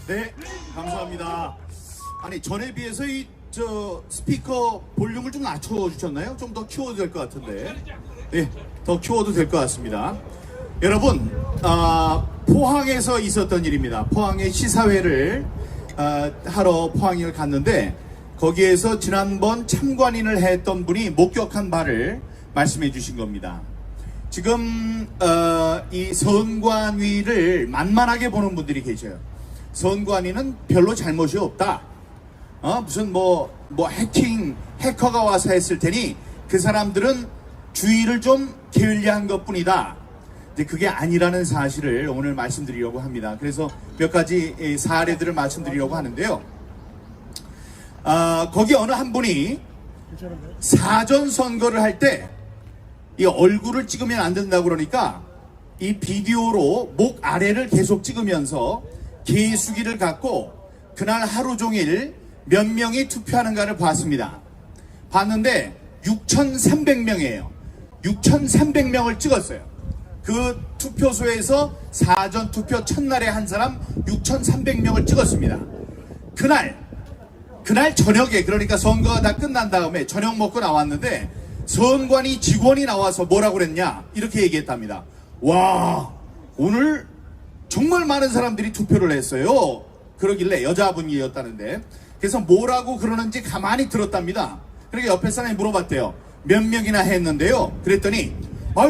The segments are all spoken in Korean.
네, 감사합니다. 아니, 전에 비해서 스피커 볼륨을 좀 낮춰주셨나요? 좀 더 키워도 될 것 같은데. 네, 더 키워도 될 것 같습니다. 여러분, 포항에서 있었던 일입니다. 포항의 시사회를 하러 포항을 갔는데, 거기에서 지난번 참관인을 했던 분이 목격한 바를 말씀해 주신 겁니다. 지금 이 선관위를 만만하게 보는 분들이 계셔요. 선관위는 별로 잘못이 없다. 무슨 해커가 와서 했을 테니 그 사람들은 주의를 좀 게을리한 것뿐이다. 근데 그게 아니라는 사실을 오늘 말씀드리려고 합니다. 그래서 몇 가지 사례들을 말씀드리려고 하는데요. 거기 어느 한 분이 사전 선거를 할 때 이 얼굴을 찍으면 안 된다고 그러니까 이 비디오로 목 아래를 계속 찍으면서 개수기를 갖고 그날 하루 종일 몇 명이 투표하는가를 봤습니다. 봤는데 6,300명이에요. 6,300명을 찍었어요. 그 투표소에서 사전 투표 첫날에 한 사람 6,300명을 찍었습니다. 그날 저녁에, 그러니까 선거가 다 끝난 다음에 저녁 먹고 나왔는데 선관위 직원이 나와서 뭐라고 그랬냐 이렇게 얘기했답니다. 와, 오늘 정말 많은 사람들이 투표를 했어요. 그러길래 여자분이었다는데, 그래서 뭐라고 그러는지 가만히 들었답니다. 그러니까 옆에 사람이 물어봤대요. 몇 명이나 했는데요. 그랬더니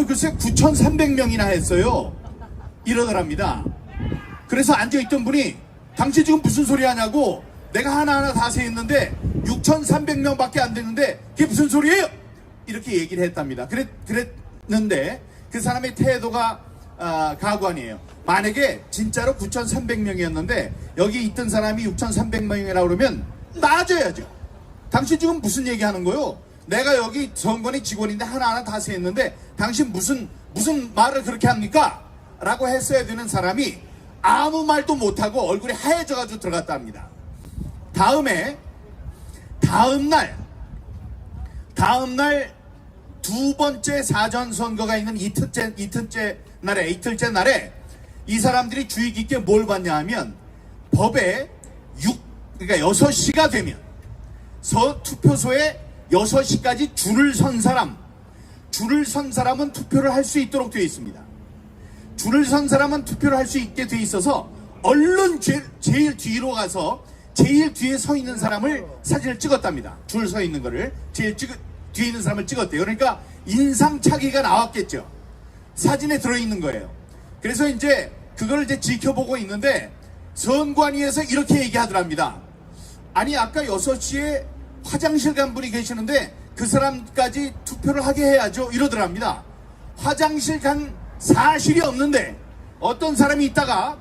글쎄 9,300명이나 했어요. 이러더랍니다. 그래서 앉아있던 분이 당신 지금 무슨 소리 하냐고, 내가 하나하나 다 세했는데 6,300명밖에 안 됐는데 그게 무슨 소리예요? 이렇게 얘기를 했답니다. 그랬는데 그 사람의 태도가 가관이에요. 만약에 진짜로 9,300명이었는데 여기 있던 사람이 6,300명이라고 그러면 나아져야죠. 당신 지금 무슨 얘기하는 거요? 내가 여기 선관위 직원인데 하나하나 다 세했는데 당신 무슨 말을 그렇게 합니까? 라고 했어야 되는 사람이 아무 말도 못하고 얼굴이 하얘져가지고 들어갔다 합니다. 다음날 두 번째 사전 선거가 있는 이틀째 날에 이 사람들이 주의 깊게 뭘 봤냐 하면 법에 그러니까 6시가 되면 투표소에 6시까지 줄을 선 사람은 투표를 할 수 있도록 되어 있습니다. 줄을 선 사람은 투표를 할 수 있게 되어 있어서 얼른 제일 뒤로 가서 제일 뒤에 서 있는 사람을 사진을 찍었답니다. 줄 서 있는 거를 제일 뒤에 있는 사람을 찍었대요. 그러니까 인상착의가 나왔겠죠. 사진에 들어있는 거예요. 그래서 이제 그걸 지켜보고 있는데 선관위에서 이렇게 얘기하더랍니다. 아니, 아까 6시에 화장실 간 분이 계시는데 그 사람까지 투표를 하게 해야죠. 이러더랍니다. 화장실 간 사실이 없는데 어떤 사람이 있다가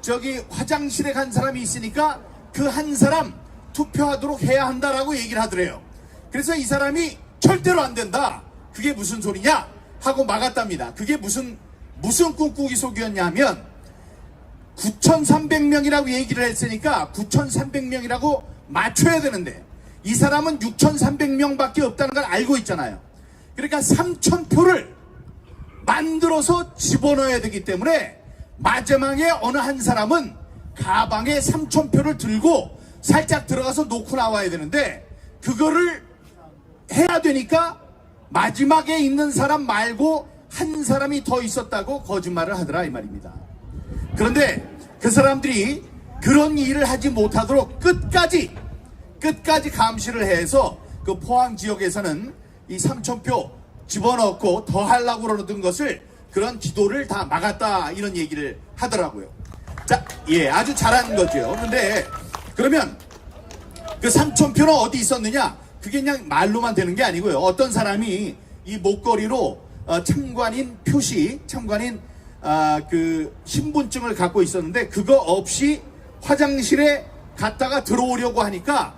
저기 화장실에 간 사람이 있으니까 그 한 사람 투표하도록 해야 한다라고 얘기를 하더래요. 그래서 이 사람이 절대로 안 된다. 그게 무슨 소리냐? 하고 막았답니다. 그게 무슨 꿍꿍이 속이었냐 하면 9,300명이라고 얘기를 했으니까 9,300명이라고 맞춰야 되는데 이 사람은 6,300명밖에 없다는 걸 알고 있잖아요. 그러니까 3,000표를 만들어서 집어넣어야 되기 때문에 마지막에 어느 한 사람은 가방에 3,000표를 들고 살짝 들어가서 놓고 나와야 되는데 그거를 해야 되니까 마지막에 있는 사람 말고 한 사람이 더 있었다고 거짓말을 하더라 이 말입니다. 그런데 그 사람들이 그런 일을 하지 못하도록 끝까지 감시를 해서 그 포항 지역에서는 이 3,000표 집어넣고 더 하려고 그러던 것을 그런 기도를 다 막았다 이런 얘기를 하더라고요. 자, 아주 잘한 거죠. 근데 그러면 그 3,000표는 어디 있었느냐? 그게 그냥 말로만 되는 게 아니고요. 어떤 사람이 이 목걸이로 참관인 그 신분증을 갖고 있었는데 그거 없이 화장실에 갔다가 들어오려고 하니까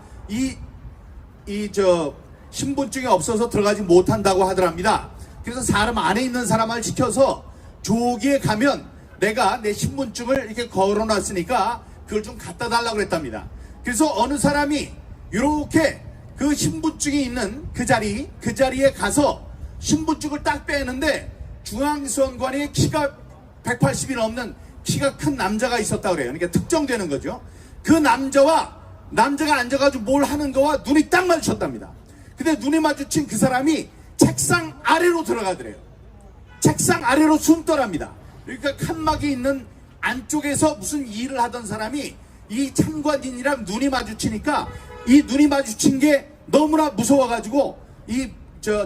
신분증이 없어서 들어가지 못한다고 하더랍니다. 그래서 사람 안에 있는 사람을 시켜서 조기에 가면 내가 내 신분증을 이렇게 걸어놨으니까 그걸 좀 갖다 달라고 그랬답니다. 그래서 어느 사람이 이렇게 그 신분증이 있는 그 자리에 가서 신분증을 딱 빼는데 중앙선관위의 키가 180이 넘는 키가 큰 남자가 있었다 그래요. 그러니까 특정되는 거죠. 그 남자가 앉아가지고 뭘 하는 거와 눈이 딱 마주쳤답니다. 근데 눈이 마주친 그 사람이 책상 아래로 들어가더래요. 책상 아래로 숨더랍니다. 그러니까 칸막이 있는 안쪽에서 무슨 일을 하던 사람이 이 참관인이랑 눈이 마주치니까 이 눈이 마주친 게 너무나 무서워가지고 이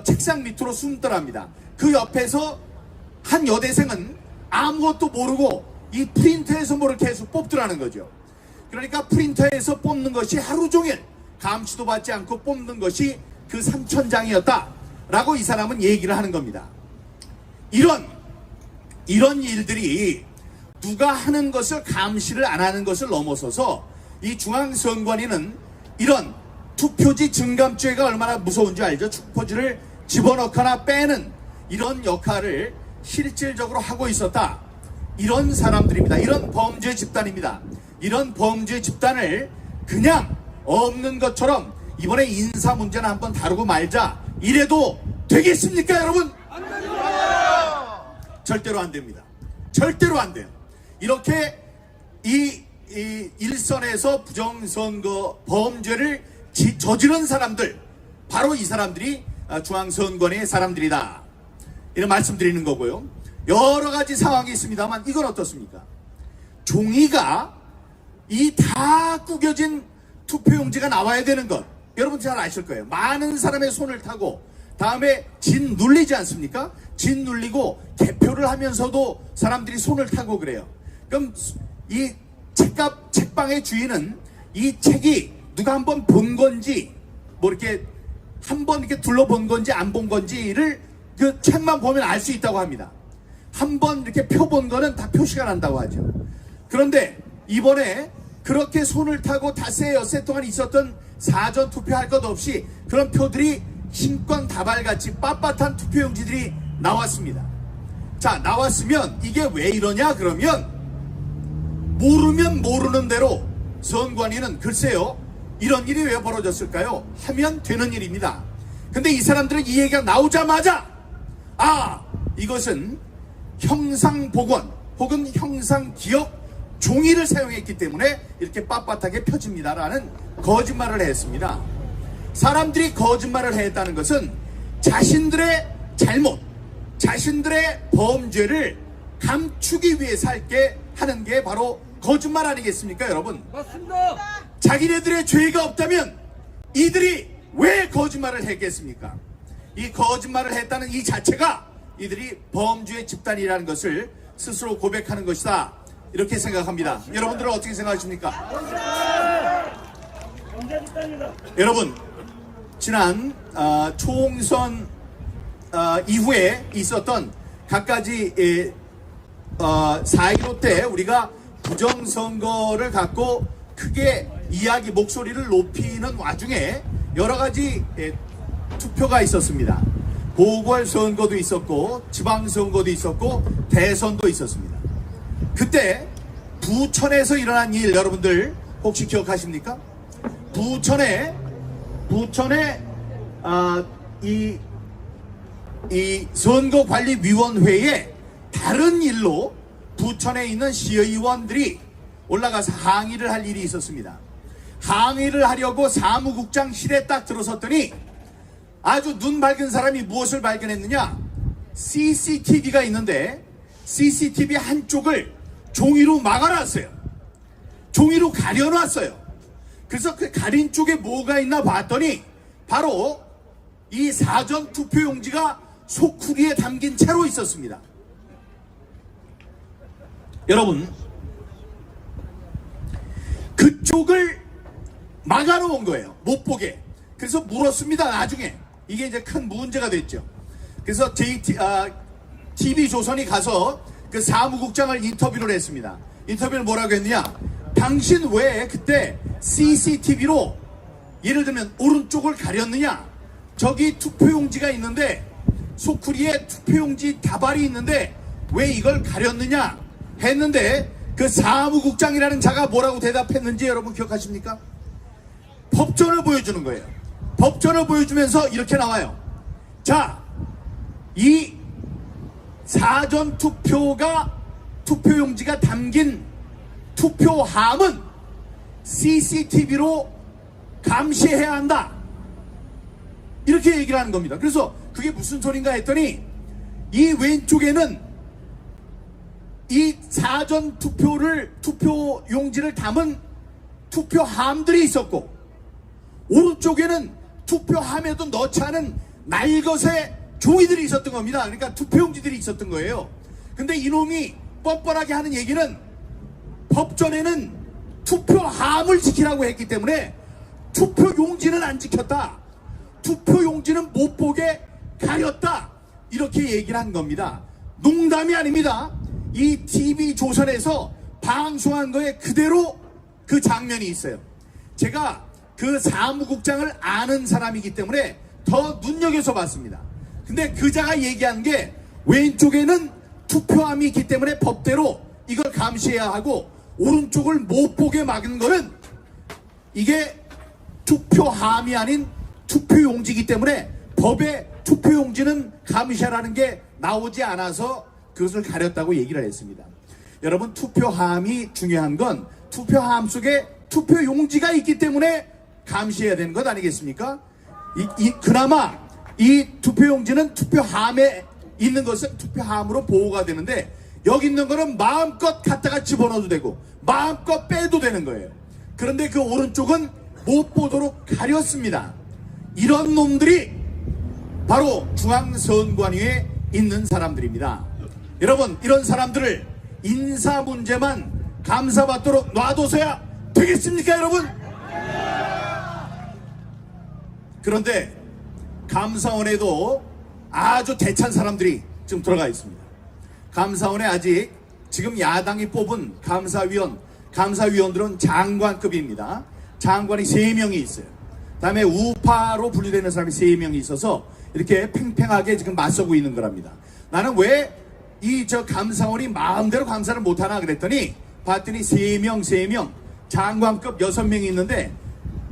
책상 밑으로 숨더랍니다. 그 옆에서 한 여대생은 아무것도 모르고 이 프린터에서 뭐를 계속 뽑더라는 거죠. 그러니까 프린터에서 뽑는 것이 하루 종일 감시도 받지 않고 뽑는 것이 그 3,000장이었다 라고 이 사람은 얘기를 하는 겁니다. 이런 일들이 누가 하는 것을 감시를 안 하는 것을 넘어서서 이 중앙선관위는 이런 투표지 증감죄가 얼마나 무서운지 알죠? 투표지를 집어넣거나 빼는 이런 역할을 실질적으로 하고 있었다. 이런 사람들입니다. 이런 범죄 집단입니다. 이런 범죄 집단을 그냥 없는 것처럼 이번에 인사 문제는 한번 다루고 말자 이래도 되겠습니까, 여러분? 안 됩니다. 절대로 안 됩니다. 절대로 안 돼요. 이렇게 이 일선에서 부정선거 범죄를 저지른 사람들, 바로 이 사람들이 중앙선관위의 사람들이다, 이런 말씀드리는 거고요. 여러 가지 상황이 있습니다만 이건 어떻습니까? 종이가 이 다 구겨진 투표용지가 나와야 되는 것, 여러분 잘 아실 거예요. 많은 사람의 손을 타고 다음에 진 눌리지 않습니까? 진 눌리고 개표를 하면서도 사람들이 손을 타고 그래요. 그럼 이 책방의 주인은 이 책이 누가 한번 본 건지, 뭐 이렇게 한번 이렇게 둘러본 건지 안 본 건지를 그 책만 보면 알 수 있다고 합니다. 한번 이렇게 펴본 거는 다 표시가 난다고 하죠. 그런데 이번에 그렇게 손을 타고 닷새 엿새 동안 있었던 사전 투표할 것 없이 그런 표들이 신권 다발같이 빳빳한 투표용지들이 나왔습니다. 자, 나왔으면 이게 왜 이러냐 그러면, 모르면 모르는 대로 선관위는 글쎄요 이런 일이 왜 벌어졌을까요? 하면 되는 일입니다. 근데 이 사람들은 이 얘기가 나오자마자 이것은 형상복원 혹은 형상기억 종이를 사용했기 때문에 이렇게 빳빳하게 펴집니다라는 거짓말을 했습니다. 사람들이 거짓말을 했다는 것은 자신들의 잘못, 자신들의 범죄를 감추기 위해서 하는 게 바로 거짓말 아니겠습니까, 여러분? 맞습니다. 자기네들의 죄가 없다면 이들이 왜 거짓말을 했겠습니까? 이 거짓말을 했다는 이 자체가 이들이 범죄의 집단이라는 것을 스스로 고백하는 것이다, 이렇게 생각합니다. 여러분들은 어떻게 생각하십니까? 여러분, 지난 총선 이후에 있었던 갖가지 4.15 때 우리가 부정선거를 갖고 크게 목소리를 높이는 와중에 여러 가지 투표가 있었습니다. 보궐선거도 있었고 지방선거도 있었고 대선도 있었습니다. 그때 부천에서 일어난 일 여러분들 혹시 기억하십니까? 부천에 이 선거관리위원회에 다른 일로 부천에 있는 시의원들이 올라가서 항의를 할 일이 있었습니다. 항의를 하려고 사무국장실에 딱 들어섰더니 아주 눈 밝은 사람이 무엇을 발견했느냐? CCTV가 있는데 CCTV 한쪽을 종이로 막아놨어요. 종이로 가려놨어요. 그래서 그 가린 쪽에 뭐가 있나 봤더니 바로 이 사전 투표용지가 소쿠리에 담긴 채로 있었습니다. 여러분, 그쪽을 막아놓은 거예요. 못 보게. 그래서 물었습니다. 나중에 이게 이제 큰 문제가 됐죠. 그래서 TV조선이 가서 그 사무국장을 인터뷰를 했습니다. 인터뷰를 뭐라고 했느냐? 당신 왜 그때 CCTV로 예를 들면 오른쪽을 가렸느냐? 저기 투표용지가 있는데 소쿠리에 투표용지 다발이 있는데 왜 이걸 가렸느냐? 했는데 그 사무국장이라는 자가 뭐라고 대답했는지 여러분 기억하십니까? 법전을 보여주는 거예요. 법전을 보여주면서 이렇게 나와요. 자, 이 사전투표가 투표용지가 담긴 투표함은 CCTV로 감시해야 한다. 이렇게 얘기를 하는 겁니다. 그래서 그게 무슨 소린가 했더니 이 왼쪽에는 이 사전 투표용지를 담은 투표함들이 있었고, 오른쪽에는 투표함에도 넣지 않은 날것의 종이들이 있었던 겁니다. 그러니까 투표용지들이 있었던 거예요. 근데 이놈이 뻔뻔하게 하는 얘기는 법전에는 투표함을 지키라고 했기 때문에 투표용지는 안 지켰다, 투표용지는 못 보게 가렸다, 이렇게 얘기를 한 겁니다. 농담이 아닙니다. 이 TV조선에서 방송한 거에 그대로 그 장면이 있어요. 제가 그 사무국장을 아는 사람이기 때문에 더 눈여겨서 봤습니다. 근데 그자가 얘기한 게 왼쪽에는 투표함이 있기 때문에 법대로 이걸 감시해야 하고, 오른쪽을 못 보게 막은 거는 이게 투표함이 아닌 투표용지이기 때문에 법에 투표용지는 감시하라는 게 나오지 않아서 그것을 가렸다고 얘기를 했습니다. 여러분, 투표함이 중요한 건 투표함 속에 투표용지가 있기 때문에 감시해야 되는 것 아니겠습니까? 그나마 이 투표용지는 투표함에 있는 것은 투표함으로 보호가 되는데, 여기 있는 거는 마음껏 갖다가 집어넣어도 되고 마음껏 빼도 되는 거예요. 그런데 그 오른쪽은 못 보도록 가렸습니다. 이런 놈들이 바로 중앙선관위에 있는 사람들입니다. 여러분, 이런 사람들을 인사 문제만 감사받도록 놔둬서야 되겠습니까, 여러분? 그런데 감사원에도 아주 대찬 사람들이 지금 들어가 있습니다. 감사원에 아직 지금 야당이 뽑은 감사위원들은 장관급입니다. 장관이 3명이 있어요. 다음에 우파로 분류되는 사람이 3명이 있어서 이렇게 팽팽하게 지금 맞서고 있는 거랍니다. 나는 왜 감사원이 마음대로 감사를 못하나 그랬더니 봤더니 3명 장관급 6명이 있는데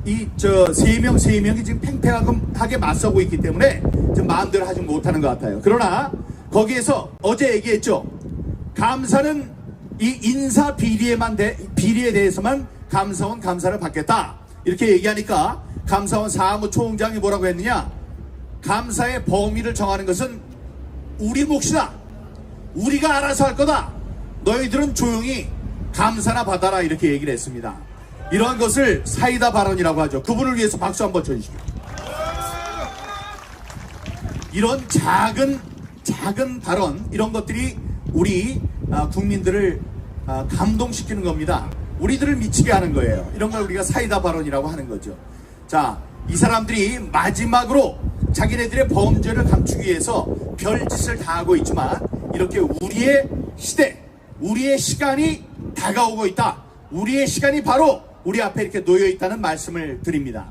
3명이 지금 팽팽하게 맞서고 있기 때문에 지금 마음대로 하지 못하는 것 같아요. 그러나 거기에서 어제 얘기했죠. 감사는 이 인사 비리에 대해서만 감사원 감사를 받겠다, 이렇게 얘기하니까 감사원 사무총장이 뭐라고 했느냐, 감사의 범위를 정하는 것은 우리 몫이다, 우리가 알아서 할 거다, 너희들은 조용히 감사나 받아라, 이렇게 얘기를 했습니다. 이러한 것을 사이다 발언이라고 하죠. 그분을 위해서 박수 한번 쳐주시죠. 이런 작은 발언, 이런 것들이 우리 국민들을 감동시키는 겁니다. 우리들을 미치게 하는 거예요. 이런 걸 우리가 사이다 발언이라고 하는 거죠. 자, 이 사람들이 마지막으로 자기네들의 범죄를 감추기 위해서 별짓을 다 하고 있지만, 이렇게 우리의 시대, 우리의 시간이 다가오고 있다, 우리의 시간이 바로 우리 앞에 이렇게 놓여 있다는 말씀을 드립니다.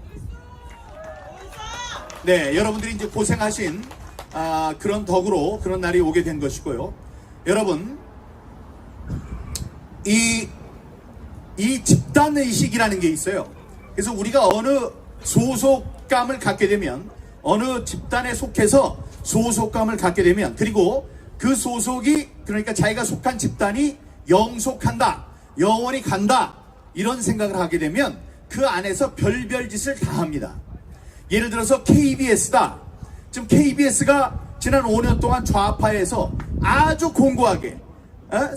네, 여러분들이 이제 고생하신 그런 덕으로 그런 날이 오게 된 것이고요. 여러분, 이 집단의식이라는 게 있어요. 그래서 우리가 어느 소속감을 갖게 되면, 어느 집단에 속해서 소속감을 갖게 되면, 그리고 그 소속이, 그러니까 자기가 속한 집단이 영속한다, 영원히 간다, 이런 생각을 하게 되면 그 안에서 별별 짓을 다 합니다. 예를 들어서 KBS다. 지금 KBS가 지난 5년 동안 좌파에서 아주 공고하게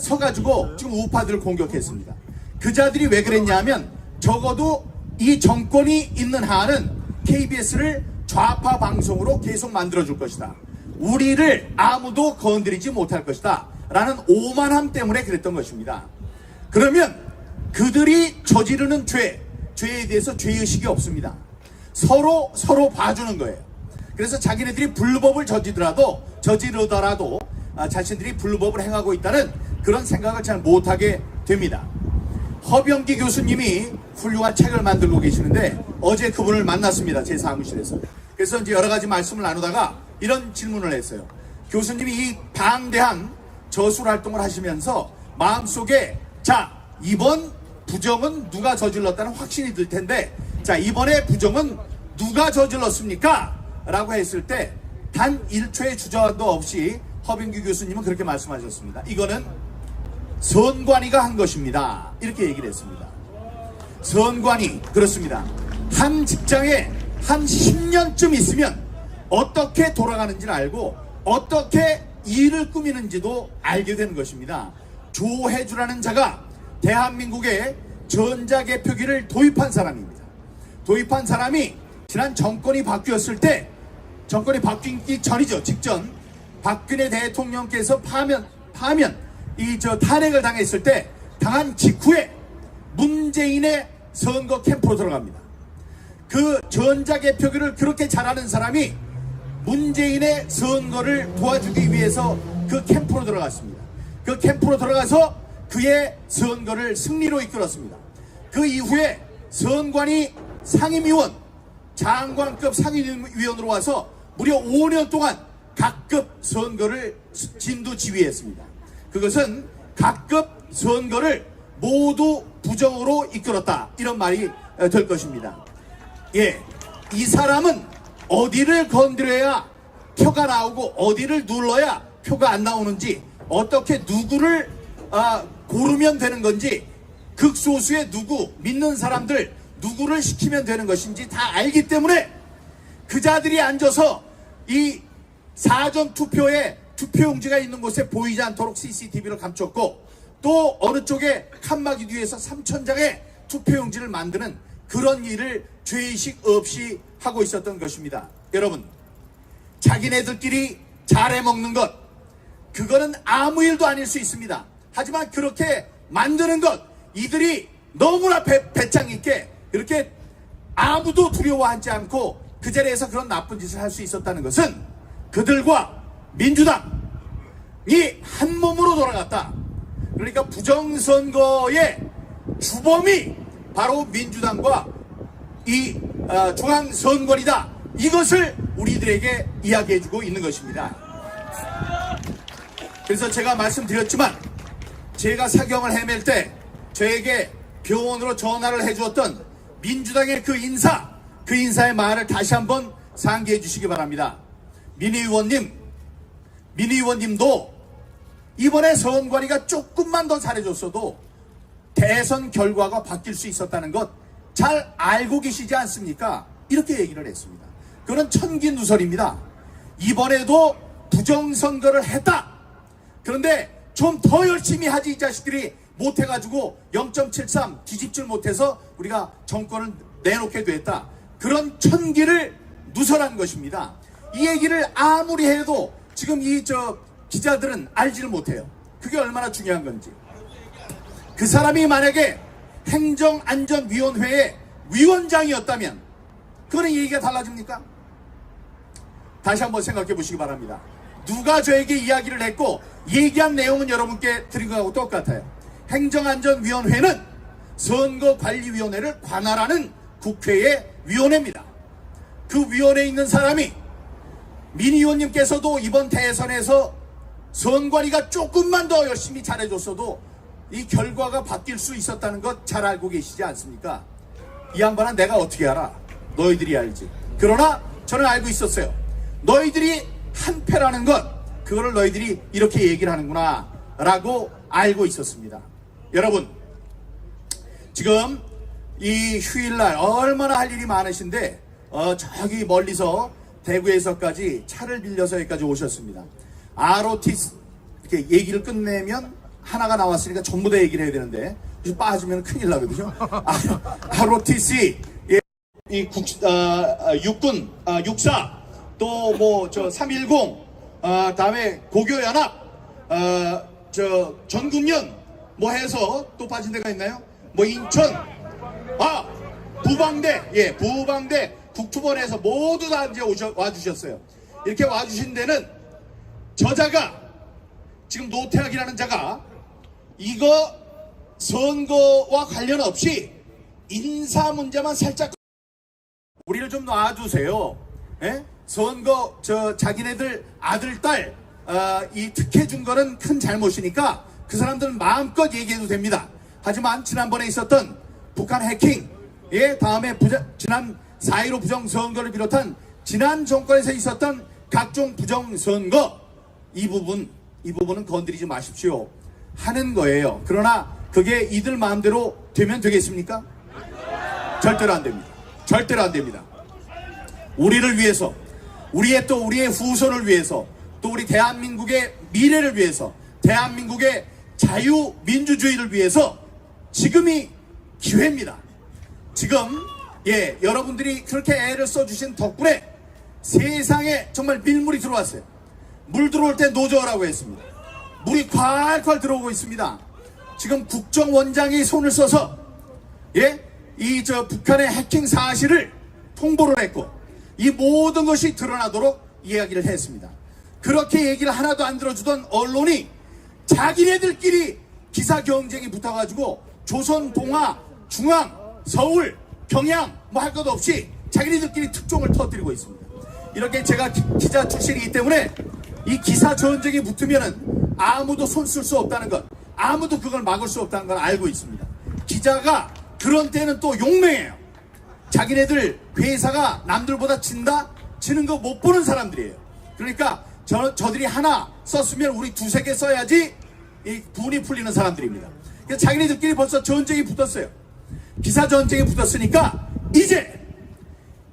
서가지고 지금 우파들을 공격했습니다. 그 자들이 왜 그랬냐면, 적어도 이 정권이 있는 한은 KBS를 좌파 방송으로 계속 만들어줄 것이다, 우리를 아무도 건드리지 못할 것이다 라는 오만함 때문에 그랬던 것입니다. 그러면 그들이 저지르는 죄에 대해서 죄의식이 없습니다. 서로 봐주는 거예요. 그래서 자기네들이 불법을 저지르더라도 자신들이 불법을 행하고 있다는 그런 생각을 잘 못하게 됩니다. 허병기 교수님이 훌륭한 책을 만들고 계시는데, 어제 그분을 만났습니다, 제 사무실에서. 그래서 이제 여러 가지 말씀을 나누다가 이런 질문을 했어요. 교수님이 이 방대한 저술 활동을 하시면서 마음속에, 자, 이번 부정은 누가 저질렀다는 확신이 들 텐데, 자, 이번에 부정은 누가 저질렀습니까? 라고 했을 때 단 1초의 주저함도 없이 허병기 교수님은 그렇게 말씀하셨습니다. 이거는 선관위가 한 것입니다. 이렇게 얘기를 했습니다. 선관위, 그렇습니다. 한 직장에 한 10년쯤 있으면 어떻게 돌아가는지를 알고 어떻게 일을 꾸미는지도 알게 되는 것입니다. 조혜주라는 자가 대한민국에 전자개표기를 도입한 사람입니다. 도입한 사람이 지난 정권이 바뀌었을 때, 정권이 바뀌기 전이죠. 직전 박근혜 대통령께서 탄핵을 당했을 때 당한 직후에 문재인의 선거 캠프로 들어갑니다. 그 전자개표기를 그렇게 잘하는 사람이 문재인의 선거를 도와주기 위해서 그 캠프로 들어갔습니다. 그 캠프로 들어가서 그의 선거를 승리로 이끌었습니다. 그 이후에 선관위 상임위원, 장관급 상임위원으로 와서 무려 5년 동안 각급 선거를 진두지휘했습니다. 그것은 각급 선거를 모두 부정으로 이끌었다, 이런 말이 될 것입니다. 예, 이 사람은 어디를 건드려야 표가 나오고 어디를 눌러야 표가 안 나오는지, 어떻게 누구를 고르면 되는 건지, 극소수의 누구, 믿는 사람들 누구를 시키면 되는 것인지 다 알기 때문에 그 자들이 앉아서 이 사전투표에 투표용지가 있는 곳에 보이지 않도록 CCTV를 감췄고, 또 어느 쪽에 칸막이 뒤에서 3,000장의 투표용지를 만드는 그런 일을 죄의식 없이 하고 있었던 것입니다. 여러분, 자기네들끼리 잘해먹는 것, 그거는 아무 일도 아닐 수 있습니다. 하지만 그렇게 만드는 것, 이들이 너무나 배짱 있게 이렇게 아무도 두려워하지 않고 그 자리에서 그런 나쁜 짓을 할 수 있었다는 것은 그들과 민주당이 한 몸으로 돌아갔다. 그러니까 부정선거의 주범이 바로 민주당과 이 중앙선관위다, 이것을 우리들에게 이야기해주고 있는 것입니다. 그래서 제가 말씀드렸지만, 제가 사경을 헤맬 때 저에게 병원으로 전화를 해주었던 민주당의 그 인사의 말을 다시 한번 상기해 주시기 바랍니다. 민희 의원님도 이번에 선관위가 조금만 더 잘해줬어도 대선 결과가 바뀔 수 있었다는 것 잘 알고 계시지 않습니까? 이렇게 얘기를 했습니다. 그건 천기누설입니다. 이번에도 부정선거를 했다. 그런데 좀 더 열심히 하지, 이 자식들이 못해가지고 0.73 뒤집질 못해서 우리가 정권을 내놓게 됐다. 그런 천기를 누설한 것입니다. 이 얘기를 아무리 해도 지금 기자들은 알지를 못해요. 그게 얼마나 중요한 건지. 그 사람이 만약에 행정안전위원회의 위원장이었다면 그거는 얘기가 달라집니까? 다시 한번 생각해 보시기 바랍니다. 누가 저에게 이야기를 했고 얘기한 내용은 여러분께 드린 것하고 똑같아요. 행정안전위원회는 선거관리위원회를 관할하는 국회의 위원회입니다. 그 위원회에 있는 사람이, 민 의원님께서도 이번 대선에서 선관위가 조금만 더 열심히 잘해줬어도 이 결과가 바뀔 수 있었다는 것 잘 알고 계시지 않습니까? 이 양반은 내가 어떻게 알아? 너희들이 알지. 그러나 저는 알고 있었어요. 너희들이 한패라는 것, 그거를 너희들이 이렇게 얘기를 하는구나 라고 알고 있었습니다. 여러분, 지금 이 휴일날 얼마나 할 일이 많으신데 저기 멀리서 대구에서까지 차를 빌려서 여기까지 오셨습니다. ROTC 이렇게 얘기를 끝내면 하나가 나왔으니까 전부 다 얘기를 해야 되는데 빠지면 큰일 나거든요. ROTC, 예, 이 육군, 육사, 또 뭐 310, 다음에 고교연합, 전군연 뭐 해서 또 빠진 데가 있나요? 뭐 인천, 부방대, 예, 부방대 국토본에서 모두 다 이제 와주셨어요. 이렇게 와주신 데는 저자가, 지금 노태학이라는 자가 이거 선거와 관련 없이 인사 문제만 살짝, 우리를 좀 놔주세요. 예? 선거 자기네들 아들 딸 이 특혜 준 거는 큰 잘못이니까 그 사람들은 마음껏 얘기해도 됩니다. 하지만 지난번에 있었던 북한 해킹, 예, 다음에 지난 4.15 부정선거를 비롯한 지난 정권에서 있었던 각종 부정선거, 이 부분은 건드리지 마십시오. 하는 거예요. 그러나 그게 이들 마음대로 되면 되겠습니까? 절대로 안 됩니다. 절대로 안 됩니다. 우리를 위해서, 우리의 후손을 위해서, 또 우리 대한민국의 미래를 위해서, 대한민국의 자유민주주의를 위해서 지금이 기회입니다. 지금 여러분들이 그렇게 애를 써주신 덕분에 세상에 정말 밀물이 들어왔어요. 물 들어올 때 노저라고 했습니다. 물이 콸콸 들어오고 있습니다. 지금 국정원장이 손을 써서 북한의 해킹 사실을 통보를 했고, 이 모든 것이 드러나도록 이야기를 했습니다. 그렇게 얘기를 하나도 안 들어주던 언론이 자기네들끼리 기사 경쟁이 붙어가지고 조선, 동아, 중앙, 서울, 경향 뭐 할 것 없이 자기네들끼리 특종을 터뜨리고 있습니다. 이렇게 제가 기자 출신이기 때문에 이 기사 전쟁이 붙으면은 아무도 손 쓸 수 없다는 것, 아무도 그걸 막을 수 없다는 걸 알고 있습니다. 기자가 그런 때는 또 용맹해요. 자기네들 회사가 남들보다 지는 거 못 보는 사람들이에요. 그러니까 저들이 하나 썼으면 우리 두세 개 써야지 이 분이 풀리는 사람들입니다. 그래서 자기네들끼리 벌써 전쟁이 붙었어요. 기사 전쟁이 붙었으니까 이제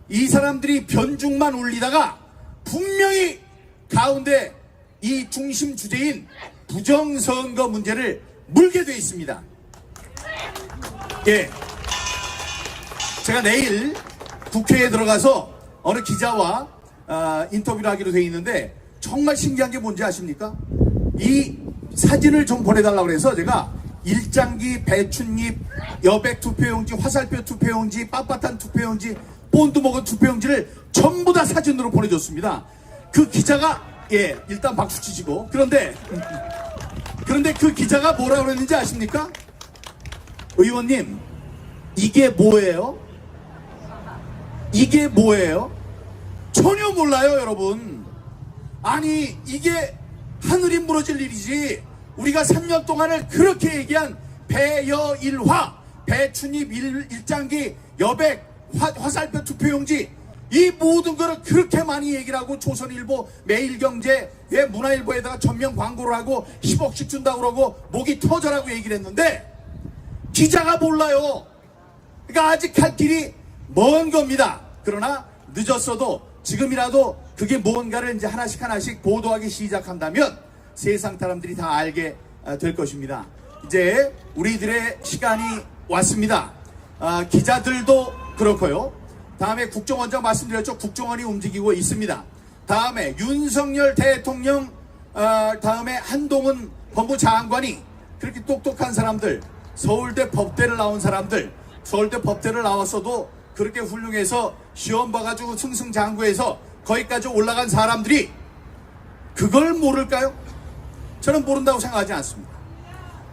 이 사람들이 변죽만 울리다가 분명히 가운데 이 중심 주제인 부정선거 문제를 물게 돼 있습니다. 제가 내일 국회에 들어가서 어느 기자와 인터뷰를 하기로 돼 있는데 정말 신기한 게 뭔지 아십니까? 이 사진을 좀 보내달라고 해서 제가 일장기, 배춧잎, 여백 투표용지, 화살표 투표용지, 빳빳한 투표용지, 본드 먹은 투표용지를 전부 다 사진으로 보내줬습니다. 그 기자가 일단 박수 치시고, 그런데 그 기자가 뭐라고 그랬는지 아십니까? 의원님, 이게 뭐예요? 이게 뭐예요? 전혀 몰라요, 여러분. 아니, 이게 하늘이 무너질 일이지. 우리가 3년 동안을 그렇게 얘기한 배여일화, 배춧잎, 일장기, 여백, 화살표 투표용지, 이 모든 거를 그렇게 많이 얘기를 하고 조선일보, 매일경제, 문화일보에다가 전면 광고를 하고 10억씩 준다고 그러고 목이 터져라고 얘기를 했는데 기자가 몰라요. 그러니까 아직 할 길이 먼 겁니다. 그러나 늦었어도 지금이라도 그게 뭔가를 이제 하나씩 보도하기 시작한다면 세상 사람들이 다 알게 될 것입니다. 이제 우리들의 시간이 왔습니다. 기자들도 그렇고요. 다음에 국정원장 말씀드렸죠. 국정원이 움직이고 있습니다. 다음에 윤석열 대통령, 다음에 한동훈 법무장관이 그렇게 똑똑한 사람들, 서울대 법대를 나온 사람들, 서울대 법대를 나왔어도 그렇게 훌륭해서 시험 봐가지고 승승장구해서 거기까지 올라간 사람들이 그걸 모를까요? 저는 모른다고 생각하지 않습니다.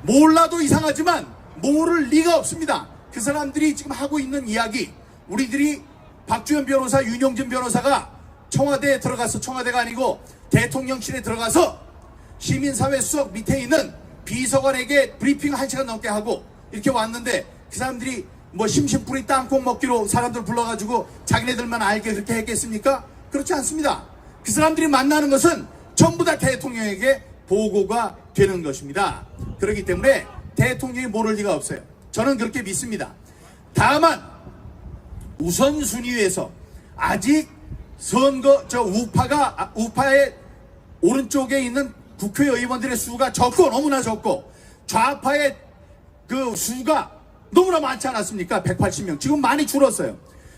몰라도 이상하지만 모를 리가 없습니다. 그 사람들이 지금 하고 있는 이야기, 우리들이 박주현 변호사, 윤용진 변호사가 청와대에 들어가서, 청와대가 아니고 대통령실에 들어가서 시민사회 수석 밑에 있는 비서관에게 브리핑 1시간 넘게 하고 이렇게 왔는데 그 사람들이 뭐 심심풀이 땅콩 먹기로 사람들 불러가지고 자기네들만 알게 그렇게 했겠습니까? 그렇지 않습니다. 그 사람들이 만나는 것은 전부 다 대통령에게 보고가 되는 것입니다. 그렇기 때문에 대통령이 모를 리가 없어요. 저는 그렇게 믿습니다. 다만 우선순위에서 아직 선거 우파의 오른쪽에 있는 국회의원들의 수가 적고, 너무나 적고, 좌파의 그 수가 너무나 많지 않았습니까? 180명. 지금 많이 줄었어요.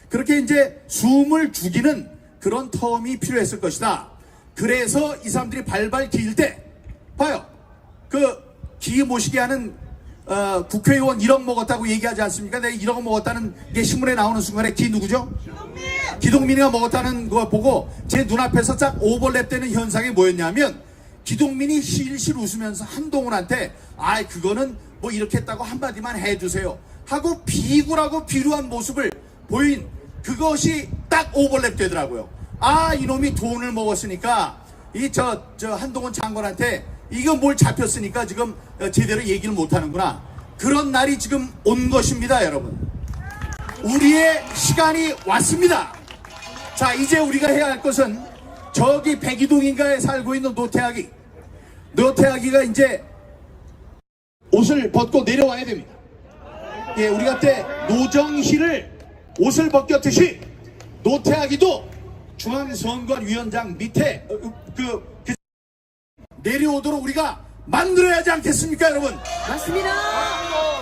그렇게 이제 숨을 죽이는 그런 텀이 필요했을 것이다. 그래서 이 사람들이 발발 기일 때 봐요. 그 기 모시게 하는 국회의원 1억 먹었다고 얘기하지 않습니까? 내가 1억 먹었다는 게 신문에 나오는 순간에 기 누구죠? 기동민이가 먹었다는 거 보고 제 눈앞에서 딱 오버랩 되는 현상이 뭐였냐면, 기동민이 실실 웃으면서 한동훈한테 그거는 뭐 이렇게 했다고 한마디만 해주세요 하고 비굴하고 비루한 모습을 보인 그것이 딱 오버랩 되더라고요. 이놈이 돈을 먹었으니까 한동훈 장관한테 이거 뭘 잡혔으니까 지금 제대로 얘기를 못하는구나. 그런 날이 지금 온 것입니다, 여러분. 우리의 시간이 왔습니다. 자, 이제 우리가 해야 할 것은 저기 백이동인가에 살고 있는 노태아기가 이제 옷을 벗고 내려와야 됩니다. 예, 우리가 때 노정희를 옷을 벗겼듯이 노태하기도 중앙선관위원장 밑에 내려오도록 우리가 만들어야 하지 않겠습니까, 여러분? 맞습니다.